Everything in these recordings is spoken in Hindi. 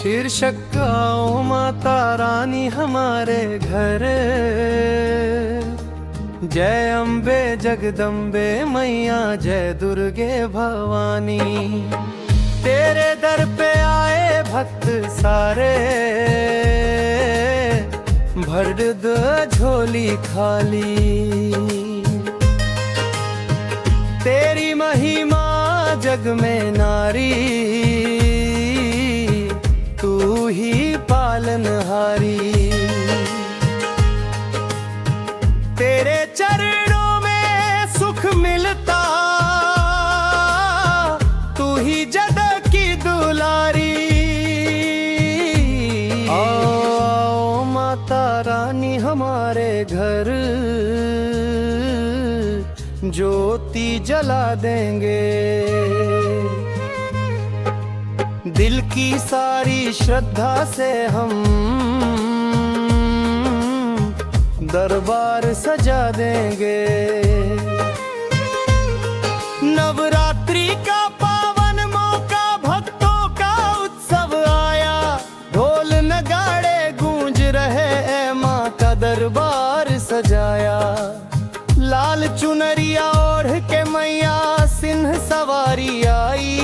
शीर्षक आओ माता रानी हमारे घर। जय अम्बे जगदम्बे मैया, जय दुर्गे भवानी। तेरे दर पे आए भक्त सारे, भर दो झोली खाली। तेरी महिमा जग में नारी, तू ही पालनहारी। तेरे चरणों में सुख मिलता, तू ही जग की दुलारी। आओ माता रानी हमारे घर, ज्योति जला देंगे। दिल की सारी श्रद्धा से हम दरबार सजा देंगे। नवरात्रि का पावन मौका, भक्तों का उत्सव आया। ढोल नगाड़े गूंज रहे, ऐ माँ का दरबार सजाया। लाल चुनरिया ओढ़ के मैया सिंह सवारी आई।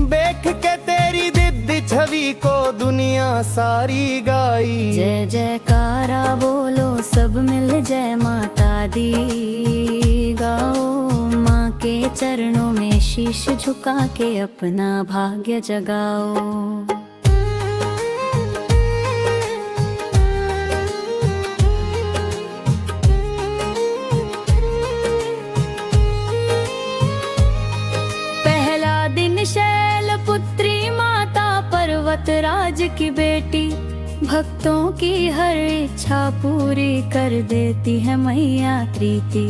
देख के तेरी दिव्य छवि को दुनिया सारी गाई। जय जयकारा बोलो सब मिल, जय माता दी गाओ। माँ के चरणों में शीश झुका के अपना भाग्य जगाओ। शैलपुत्री माता पर्वतराज की बेटी, भक्तों की हर इच्छा पूरी कर देती है मैया प्रीति।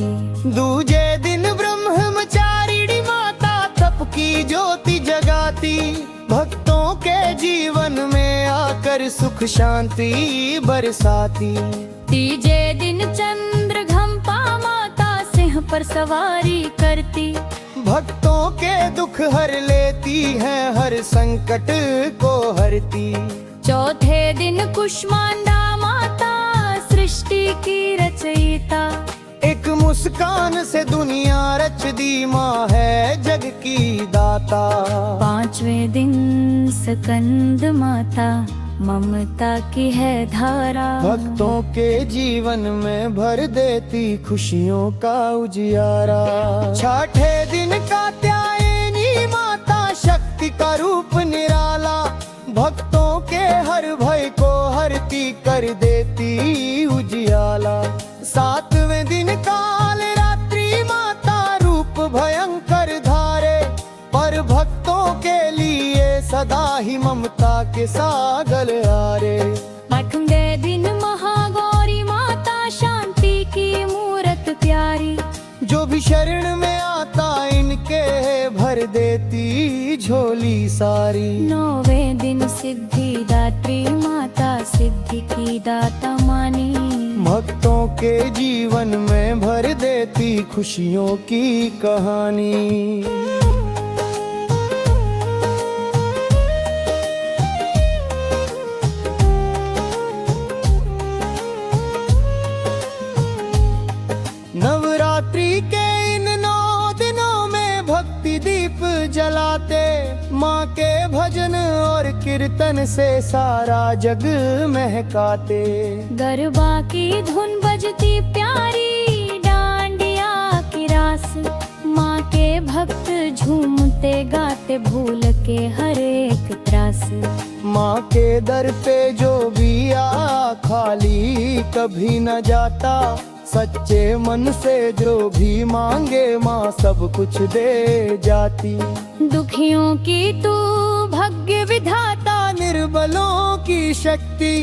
दूजे दिन ब्रह्मचारिणी माता तप की ज्योति जगाती। भक्तों के जीवन में आकर सुख शांति बरसाती। तीजे दिन चंद्रघंपा माता सिंह पर सवारी करती। भक्तों के दुख हर लेती है, हर संकट को हरती। चौथे दिन कुष्मांडा माता सृष्टि की रचयिता। एक मुस्कान से दुनिया रच दी, माँ है जग की दाता। पांचवें दिन स्कंद माता ममता की है धारा। भक्तों के जीवन में भर देती खुशियों का उजियारा। छठे दिन कात्यायनी माता शक्ति का रूप निराला। भक्तों के हर भय को हरती कर देती उजियाला। सातवें दिन काल रात्रि माता रूप भयंकर धारे। पर भक्तों के लिए सदा ही ममता के सागर आरे। आठवें दिन महागौरी माता शांति की मूरत प्यारी। जो भी शरण में आता इनके भर देती झोली सारी। नौवें दिन सिद्धिदात्री माता सिद्धि की दाता मानी। भक्तों के जीवन में भर देती खुशियों की कहानी। नवरात्रि के इन 9 दिनों में भक्ति दीप जलाते। माँ के भजन और कीर्तन से सारा जग महकाते। गरबा की धुन बजती प्यारी, डांडिया की रास। माँ के भक्त झूमते गाते भूल के हर एक त्रास। माँ के दर पे जो भी आ खाली कभी न जाता। सच्चे मन से जो भी मांगे माँ सब कुछ दे जाती। दुखियों की तू भाग्य विधाता, निर्बलों की शक्ति।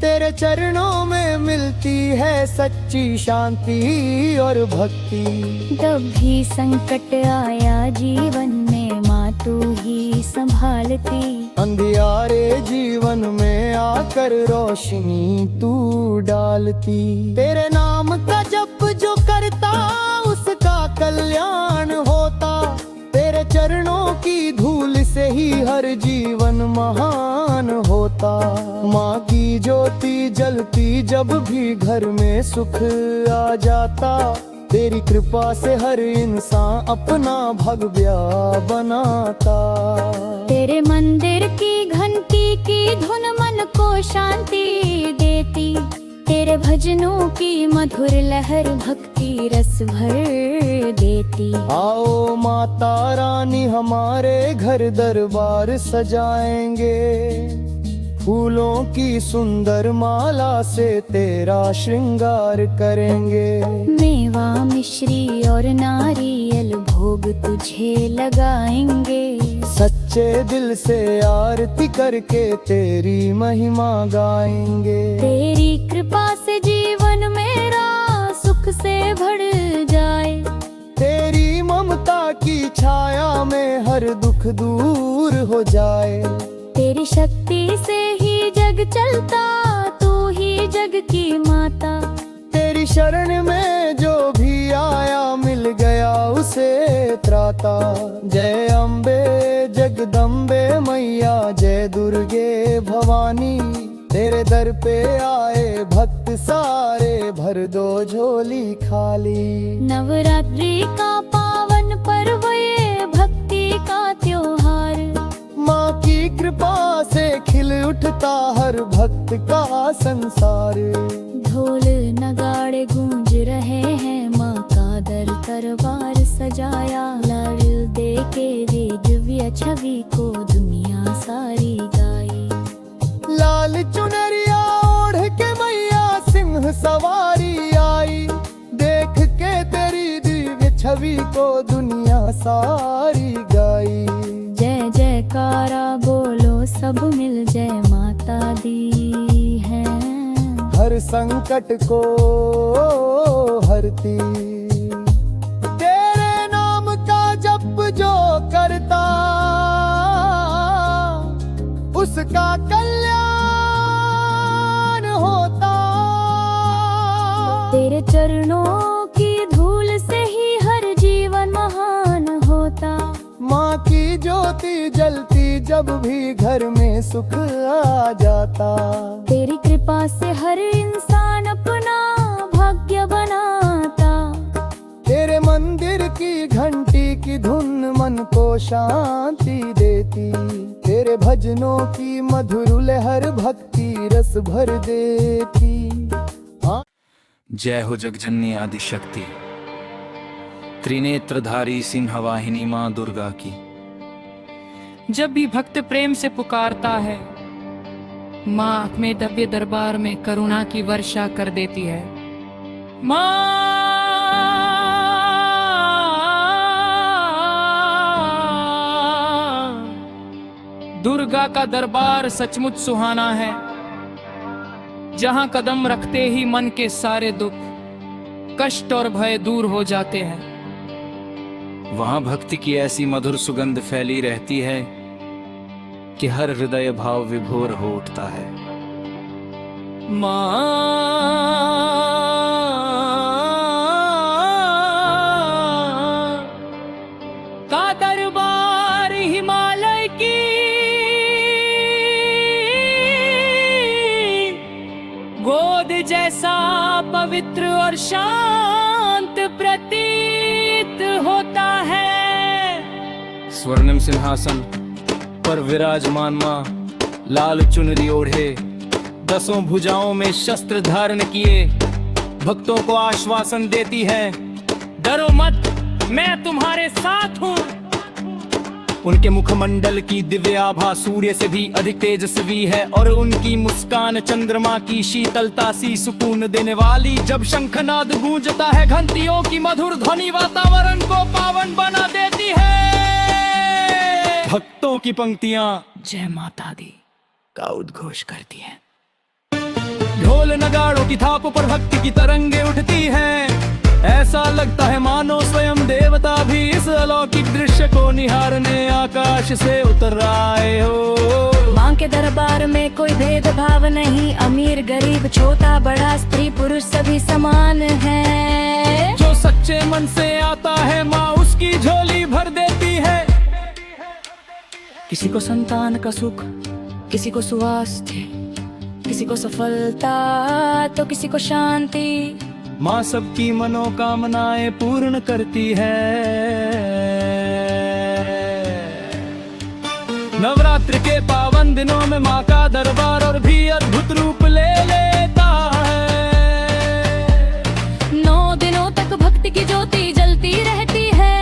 तेरे चरणों में मिलती है सच्ची शांति और भक्ति। जब भी संकट आया जीवन में माँ तू ही संभालती। अंधियारे जीवन में आकर रोशनी तू डालती। तेरे नाम का जप जो करता उसका कल्याण होता। तेरे चरणों की धूल से ही हर जीवन महान होता। माँ की ज्योति जलती जब भी घर में सुख आ जाता। तेरी कृपा से हर इंसान अपना भव्य बनाता। तेरे मंदिर की घंटी की धुन मन को शांति देती। तेरे भजनों की मधुर लहर भक्ति रस भर देती। आओ माता रानी हमारे घर दरबार सजाएंगे। फूलों की सुंदर माला से तेरा श्रृंगार करेंगे। मेवा मिश्री और नारियल भोग तुझे लगाएंगे। सच्चे दिल से आरती करके तेरी महिमा गाएंगे। तेरी कृपा से जीवन मेरा सुख से भर जाए। तेरी ममता की छाया में हर दुख दूर हो जाए। तेरी शक्ति से ही जग चलता, तू ही जग की माता। तेरी शरण में जो भी आया मिल गया उसे त्राता। जय अम्बे जगदम्बे मैया, जय दुर्गे भवानी। तेरे दर पे आए भक्त सारे, भर दो झोली खाली। नवरात्रि का पावन पर्व ये भक्ति का त्योहार। माँ की कृपा से खिल उठता हर भक्त का संसार। ढोल नगाड़े गूंज रहे हैं, माँ का दरबार सजाया। लाल दे के दिव्य छवि को दुनिया सारी गाए। लाल चुनरिया ओढ़ के मैया सिंह सवारी आई। देख के तेरी दिव्य छवि को दुनिया सारी गाई। जय जयकारा बोलो सब मिल, जय माता दी है। हर संकट को हरती। तेरे नाम का जप जो करता, उसका कल्याण होता। तेरे चरणों की धूल से ही हर जीवन महान होता। माँ की ज्योति जलती जब भी घर में सुख आ जाता। तेरी कृपा से हर इंसान अपना भाग्य बनाता। तेरे मंदिर की घंटी की धुन मन को शांति देती। तेरे भजनों की मधुर लहर भक्ति रस भर देती। जय हो जगजननी आदि शक्ति, त्रिनेत्रधारी सिंहवाहिनी माँ दुर्गा की। जब भी भक्त प्रेम से पुकारता है, माँ अपने दिव्य दरबार में करुणा की वर्षा कर देती है। माँ दुर्गा का दरबार सचमुच सुहाना है, जहां कदम रखते ही मन के सारे दुख, कष्ट और भय दूर हो जाते हैं। वहां भक्ति की ऐसी मधुर सुगंध फैली रहती है कि हर हृदय भाव विभोर हो उठता है। माँ का दरबार हिमालय की गोद जैसा पवित्र और शांत प्रतीत होता है। स्वर्णिम सिंहासन पर विराजमान माँ लाल चुनरी ओढ़े, दसों भुजाओं में शस्त्र धारण किए, भक्तों को आश्वासन देती है, डरो मत, मैं तुम्हारे साथ हूँ। उनके मुखमंडल की दिव्य आभा सूर्य से भी अधिक तेजस्वी है और उनकी मुस्कान चंद्रमा की शीतलता सी सुकून देने वाली। जब शंखनाद गूंजता है, घंटियों की मधुर ध्वनि वातावरण को पावन बना देती है। भक्तों की पंक्तियां जय माता दी का उद्घोष करती हैं। ढोल नगाड़ों की थाप पर भक्ति की तरंगे उठती हैं। ऐसा लगता है मानो स्वयं देवता भी इस अलौकिक दृश्य को निहारने आकाश से उतर आए हो। माँ के दरबार में कोई भेदभाव नहीं, अमीर गरीब छोटा बड़ा स्त्री पुरुष सभी समान हैं। जो सच्चे मन से आता है, माँ उसकी झोली भर देती है। किसी को संतान का सुख, किसी को स्वास्थ्य, किसी को सफलता, तो किसी को शांति। माँ सबकी मनोकामनाएं पूर्ण करती है। नवरात्र के पावन दिनों में माँ का दरबार और भी अद्भुत रूप ले लेता है। 9 दिनों तक भक्ति की ज्योति जलती रहती है।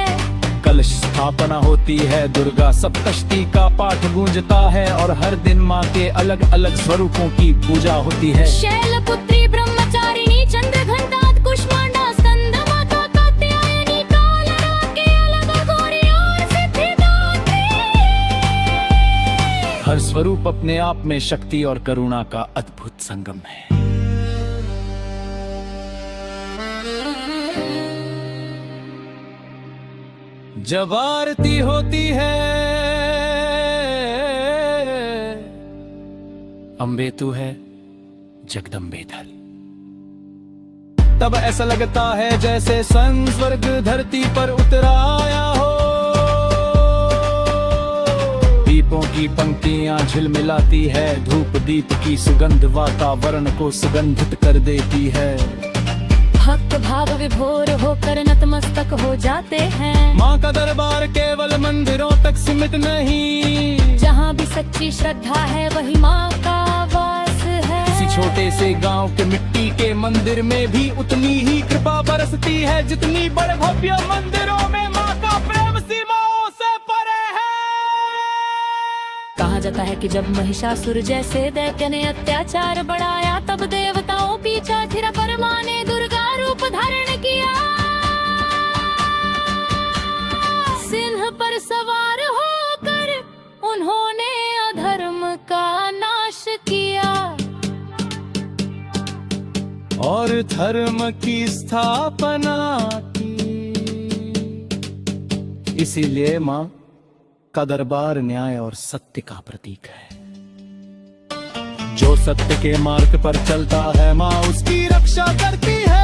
कलश स्थापना होती है, दुर्गा सप्तशती का पाठ गूंजता है और हर दिन माँ के अलग अलग स्वरूपों की पूजा होती है। शैलपुत्री, ब्रह्मचारिणी, चंद्रघंटा, कुष्मांडा, स्कंद माता, कात्यायनी, कालरात्रि, अलग गौरी और सिद्धिदात्री। हर स्वरूप अपने आप में शक्ति और करुणा का अद्भुत संगम है। जब आरती होती है, अम्बे तू है जगदम्बे धल, तब ऐसा लगता है जैसे सन स्वर्ग धरती पर उतर आया हो। दीपों की पंक्तियां झिलमिलाती है, धूप दीप की सुगंध वातावरण को सुगंधित कर देती है। भक्त भाव विभोर होकर नतमस्तक हो जाते हैं। माँ का दरबार केवल मंदिरों तक सीमित नहीं, जहाँ भी सच्ची श्रद्धा है वही माँ का वास है। किसी छोटे से गांव के मिट्टी के मंदिर में भी उतनी ही कृपा बरसती है जितनी बड़े भव्य मंदिरों में माँ का प्रेम सीमाओं से परे है। कहा जाता है कि जब महिषासुर जैसे दैत्य ने अत्याचार बढ़ाया, तब देवताओं पीछा फिरा पर माँ ने दुर्गा रूप धारण किया। सिंह पर सवार होकर उन्होंने अधर्म का नाश किया और धर्म की स्थापना की। इसीलिए माँ का दरबार न्याय और सत्य का प्रतीक है। जो सत्य के मार्ग पर चलता है, माँ उसकी रक्षा करती है।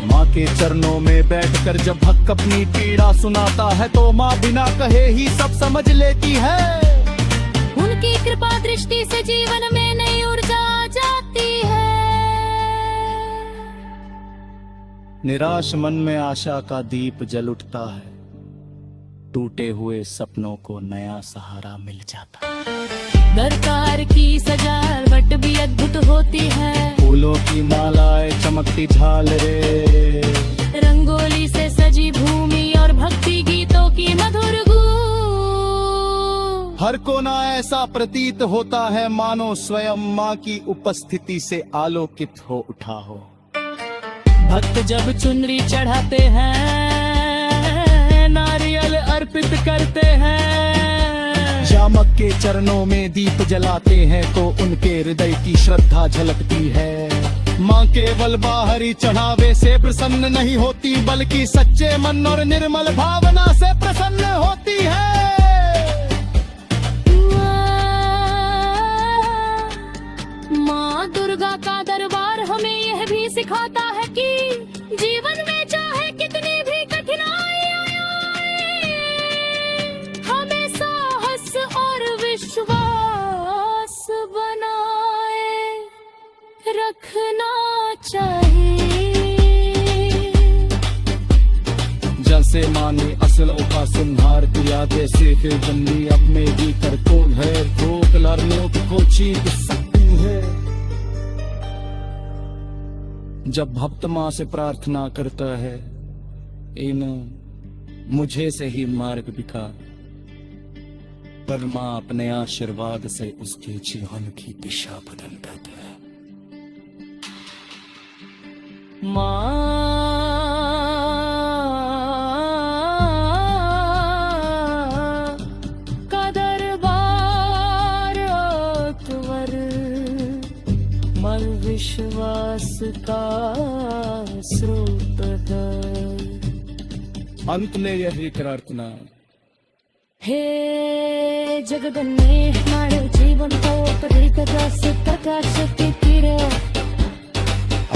माँ के चरणों में बैठकर जब भक्त अपनी पीड़ा सुनाता है, तो माँ बिना कहे ही सब समझ लेती है। उनकी कृपा दृष्टि से जीवन में नई ऊर्जा आ जाती है। निराश मन में आशा का दीप जल उठता है, टूटे हुए सपनों को नया सहारा मिल जाता है। दरबार की सजावट भी अद्भुत होती है। फूलों की मालाएं, चमकती झालरें, रंगोली से सजी भूमि और भक्ति गीतों की मधुर गूंज। हर कोना ऐसा प्रतीत होता है मानो स्वयं माँ की उपस्थिति से आलोकित हो उठा हो। भक्त जब चुनरी चढ़ाते हैं, नारियल अर्पित करते हैं, शामक के चरणों में दीप जलाते हैं, तो उनके हृदय की श्रद्धा झलकती है। माँ केवल बाहरी चढ़ावे से प्रसन्न नहीं होती, बल्कि सच्चे मन और निर्मल भावना से प्रसन्न होती है। माँ दुर्गा का दरबार हमें यह भी सिखाता है कि जीवन में चाहे कितनी भी कठिनाइयां आए, हमें साहस और विश्वास बनाए रखना चाहिए। जैसे माँ ने असलों का संहार किया, जैसे फिर बंदी अपने भीतर को है, रोक लड़ने को चीख सकती है। जब भक्त माँ से प्रार्थना करता है, इन मुझे से ही मार्ग दिखा, पर माँ अपने आशीर्वाद से उसके जीवन की दिशा बदल देती है। माँ का दरबार अकबर, मल विश्वास का स्रोत है। अंत में यही प्रार्थना, हे जगदन्ने हमारे जीवन को प्रकाश प्रकाशित किरो।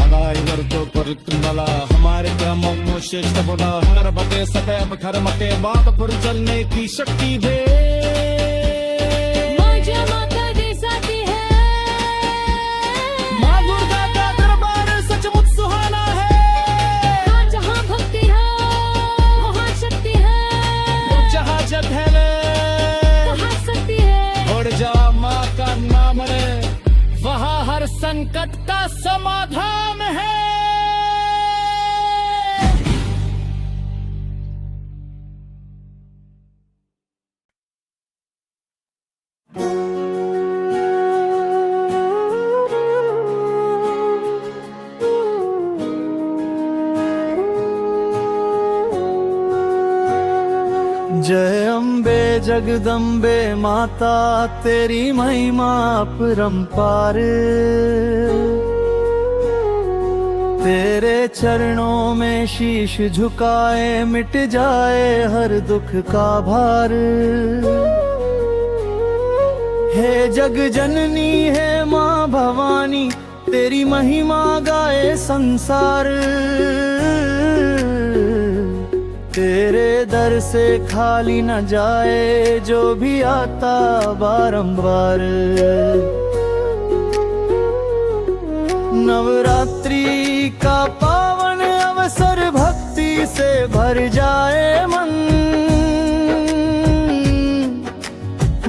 आगाई वर्गों पर तुम्हारा हमारे ग्रामों श्रेष्ठ बोला हर बते सदैव घर मते बाप पुर चलने की शक्ति दे। माझ्या माता देसाती है, माँ दुर्गा का दरबार सचमुच सुहाना है। जहाँ भक्ति है वहाँ शक्ति है, जहाँ जग है वहाँ शक्ति है। और जा माँ का नाम रे, वहाँ हर संकट का समाधान है। जय अम्बे जगदम्बे माता, तेरी महिमा अपरंपार। तेरे चरणों में शीश झुकाए, मिट जाए हर दुख का भार। हे जग जननी है माँ भवानी, तेरी महिमा गाए संसार। तेरे दर से खाली न जाए जो भी आता बारंबार। नवरात्रि का पावन अवसर, भक्ति से भर जाए मन।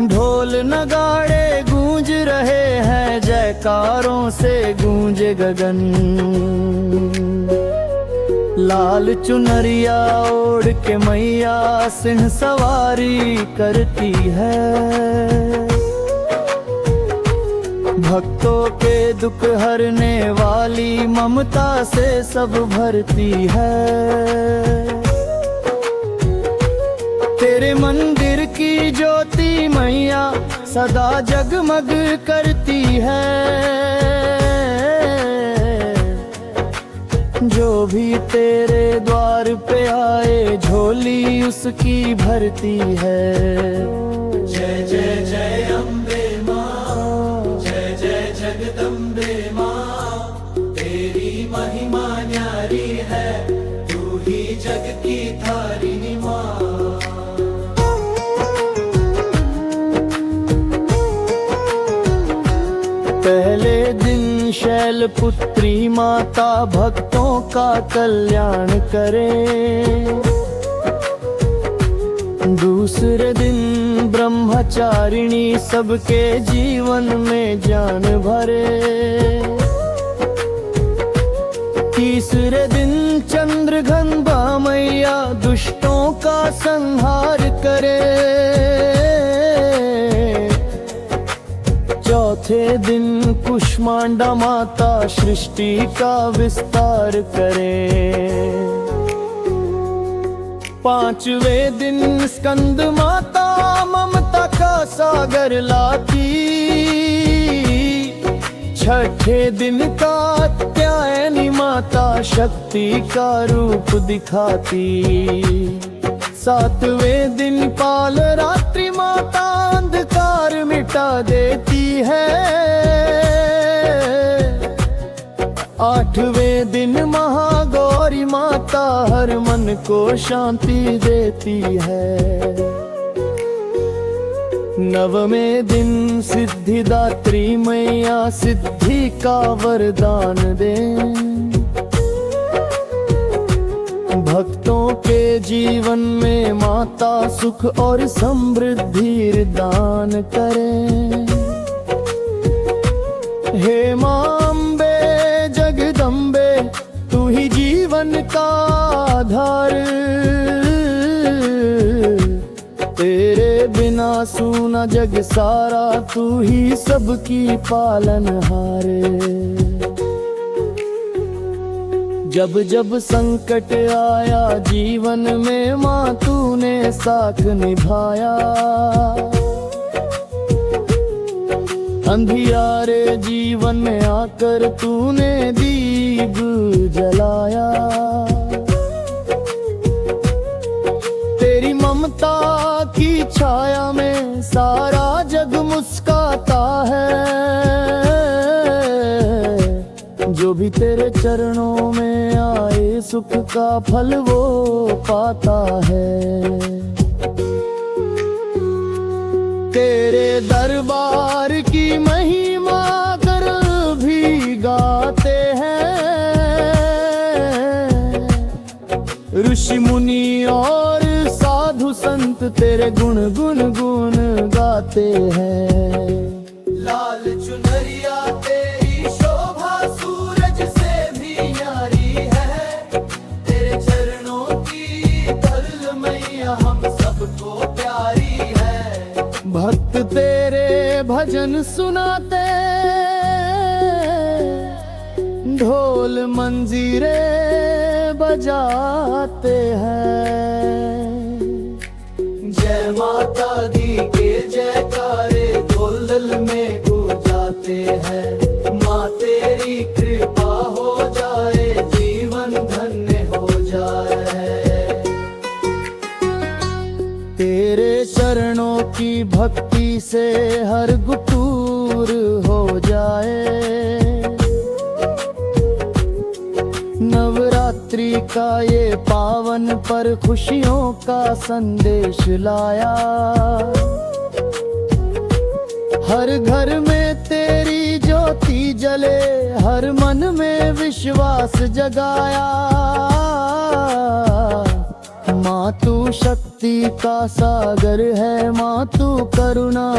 ढोल नगाड़े गूंज रहे हैं, जयकारों से गूंजे गगन। लाल चुनरिया ओढ़ के मैया सिंह सवारी करती है। भक्तों के दुख हरने वाली ममता से सब भरती है। तेरे मंदिर की ज्योति मैया सदा जगमग करती है। जो भी तेरे द्वार पे आए, झोली उसकी भरती है। जय जय जय अम्बे माँ, जय जय जगदम्बे माँ। तेरी महिमा न्यारी है, तू ही जग की तारिणी माँ। पहले दिन शैलपुत्री माता भक्तों का कल्याण करे। दूसरे दिन ब्रह्मचारिणी सबके जीवन में जान भरे। तीसरे दिन चंद्रघंटा मैया दुष्टों का संहार करे। चौथे दिन कुष्मांडा माता सृष्टि का विस्तार करे। पांचवें दिन स्कंद माता ममता का सागर लाती। छठे दिन कात्यायनी माता शक्ति का रूप दिखाती। सातवें दिन पाल रात्रि माता अंधकार मिटा देती है। आठवें दिन महागौरी माता हर मन को शांति देती है। नवमें दिन सिद्धिदात्री मैया सिद्धि का वरदान दे। भक्तों के जीवन में माता सुख और समृद्धि दान करे। हे माँ अम्बे जगदम्बे, तू ही जीवन का आधार। तेरे बिना सूना जग सारा, तू ही सबकी पालनहार। जब जब संकट आया जीवन में माँ तूने साथ निभाया। अंधियारे जीवन में आकर तूने दीप जलाया। तेरी ममता की छाया में सारा जग मुस्काता है। जो भी तेरे चरणों में आए सुख का फल वो पाता है। तेरे दरबार की महिमा कर भी गाते हैं, ऋषि मुनि और साधु संत तेरे गुण गुण गुण गाते हैं। लाल चुनरिया तेरी शोभा सूरज से भी न्यारी है, तेरे चरणों की धरल मैया हम सबको प्यारी है। भक्त तेरे भजन सुनाते, ढोल मंजीरे बजाते हैं। जय माता दी के जयकारे ढोल में गूंजाते हैं। माँ तेरी कृपा हो जाए, जीवन धन्य हो जाए। तेरे चरणों की भक्ति से हर गुटूर हो जाए। नवरात्रि का ये पावन पर खुशियों का संदेश लाया। हर घर में तेरी ज्योति जले, हर मन में विश्वास जगाया। माँ तू शक्ति का सागर है, माँ तू करुणा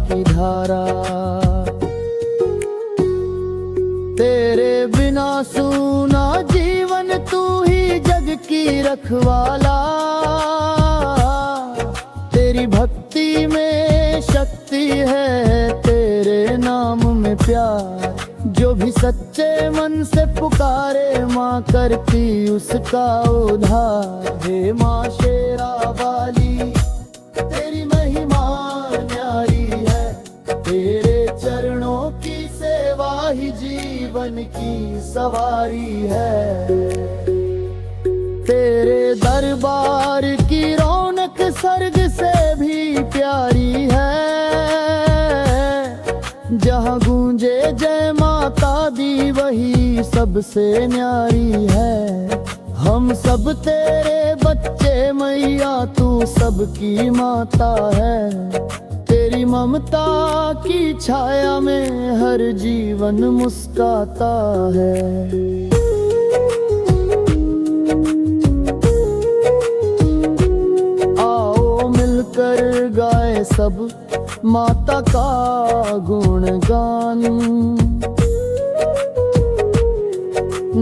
की धारा। तेरे बिना सूना जीवन, तू ही जग की रखवाला। तेरी भक्ति में शक्ति है, तेरे नाम में प्यार। जो भी सच्चे मन से पुकारे, माँ करती उसका उद्धार। हे माँ शेरा वाली तेरी महिमा न्यारी है, तेरे चरणों की सेवा ही जीवन की सवारी है। तेरे दरबार की रौनक स्वर्ग से भी प्यारी है। जहाँ गूंजे जय माता दी वही सबसे न्यारी है। हम सब तेरे बच्चे मैया, तू सबकी माता है। तेरी ममता की छाया में हर जीवन मुस्काता है। आओ मिलकर गाए सब माता का गुणगान।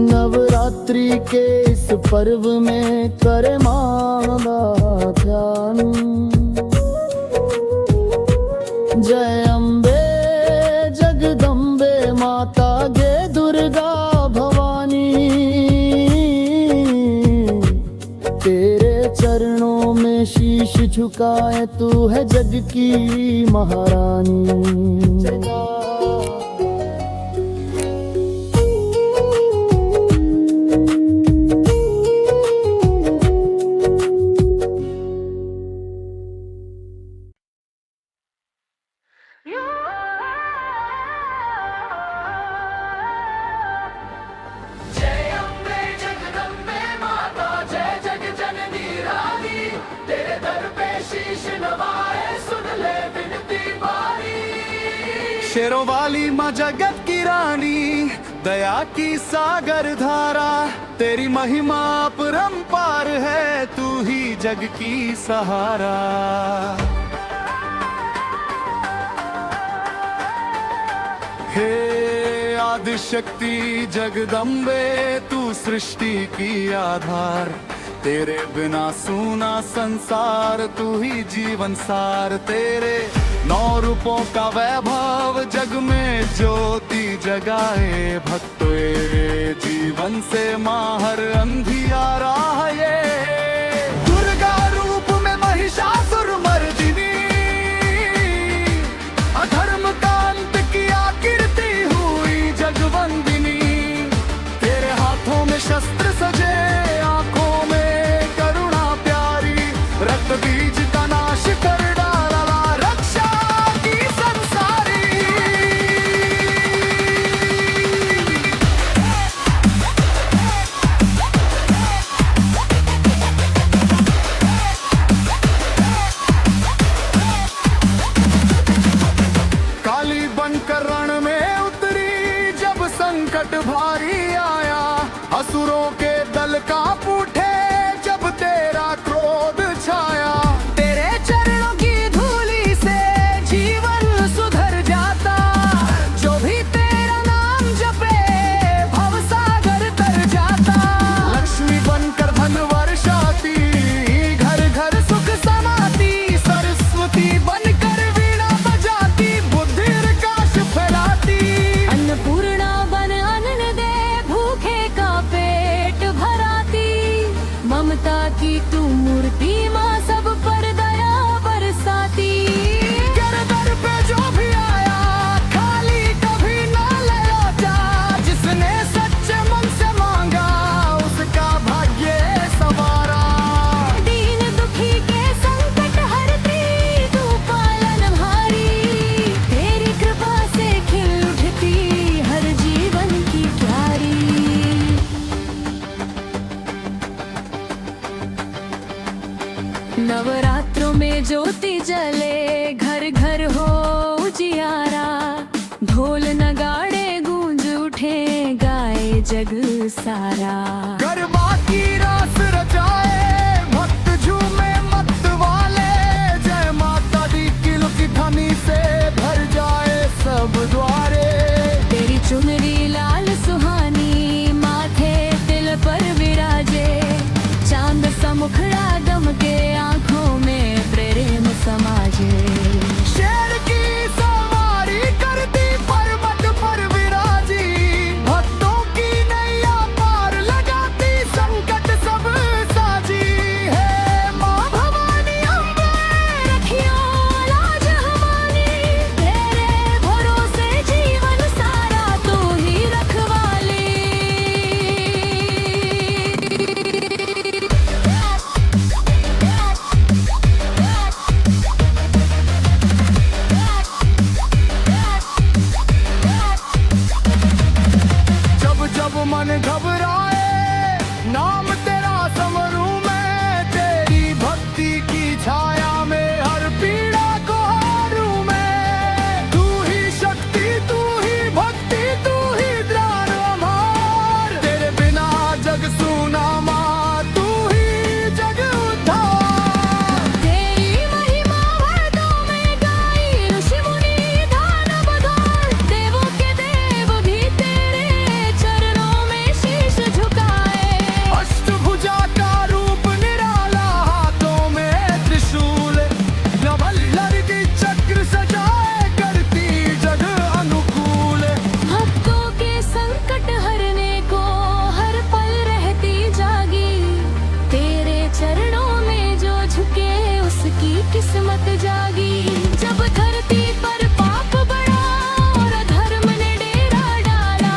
नवरात्रि के इस पर्व में करे माँ का ध्यान। जय अम्बे जगदम्बे माता गे दुर्गा भवानी। तेरे चरणों में शीश झुकाए, तू है जग की महारानी। शेरों वाली माँ जगत की रानी, दया की सागर धारा। तेरी महिमा अपरंपार है, तू ही जग की सहारा। हे आदिशक्ति जगदम्बे, तू सृष्टि की आधार। तेरे बिना सूना संसार, तू ही जीवन सार। तेरे 9 रूपों का वैभव जग में ज्योति जगाए। भक्त तेरे जीवन से माँ हर अंधियारा है ये। दुर्गा रूप में महिषासुर मर्दिनी, अधर्म का अंत किया कीर्ति हुई जगवंदिनी। तेरे हाथों में शस्त्र सजे, आंखों में करुणा प्यारी। रक्त बीज का नाश कर डाला, रक्षा की संसारी। संकट भारी आया, असुरों के दल कांप उठे जब तेरा क्रोध छाया। तेरे चरणों की धूली से जीवन सुधर जाता, जो भी तेरा नाम जपे भवसागर तर जाता। लक्ष्मी बनकर धन वर्षाती, घर घर सुख समाती, सरस्वती बनकर वीणा बजाती, बुद्धि प्रकाश फैलाती। अन्नपूर्णा बन अन्न दे भूखे का पेट भराती, ममता की तू मूर्ति माँ सब पर दया बरसाती। कर दर पे जो भी आया खाली कभी ना लौटा, जिसने सच्चे मन से मांगा उसका भाग्य संवारा। दीन दुखी के संकट हरती तू पालनहारी, तेरी कृपा से खिल उठती हर जीवन की क्यारी। नवरात्रों में ज्योति जले, घर घर हो उजियारा, ढोल नगाड़े गूंज उठे, गाए जग सारा। गरबा की रास रचाए, भक्त झूमे मत वाले, जय माता दी की लुकी ध्वनि से भर जाए सब द्वारे। तेरी चुनरी लाल सुहानी, माथे तिल पर विराजे, चांद सा मुखड़ा दमके, आंखों में प्रेम समाजे। शेर की सवारी करती पर्वत पर विराजी, भक्तों की नैया पार लगाती, संकट सब साजी है माँ भवानी। अम्बे रखियो लाज हमारी, तेरे भरोसे जीवन सारा तू ही रखवाली। जब जब मन घबराए, नाम तेरा समरू में, तेरी भक्ति की छाया में हर पीड़ा को हारूं मैं। तू ही शक्ति, तू ही भक्ति, तू ही ध्यान हमार, तेरे बिना जग सूना माँ, तू ही जग उद्धार। तेरी महिमा वेदों में गाई, ऋषि मुनि दान बधार, देवों के देव भी तेरे चरणों में शीश झुकाए। अष्टभुजा का रूप निराला, हाथों में त्रिशूल, नवल लहरी चक्र सजाए, करती जग अनुकूल। भक्तों के संकट हरने को हर पल रहती जागी, तेरे चरणों में जो झुके उसकी किस्मत जागी। जब धरती पर पाप बढ़ा और अधर्म ने डेरा डाला,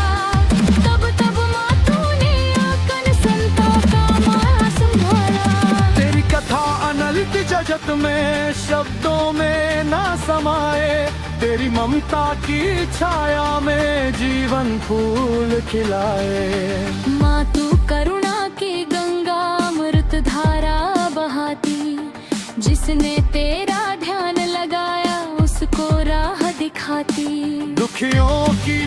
तब तब माँ तूने आकर संतों का माया संभाला। तेरी कथा अनंत जगत में शब्दों में ना समाए, तेरी ममता की छाया में जीवन फूल खिलाए। माँ तू करुणा की गंगा अमृत धारा बहाती, जिसने तेरा ध्यान लगाया उसको राह दिखाती। दुखियों की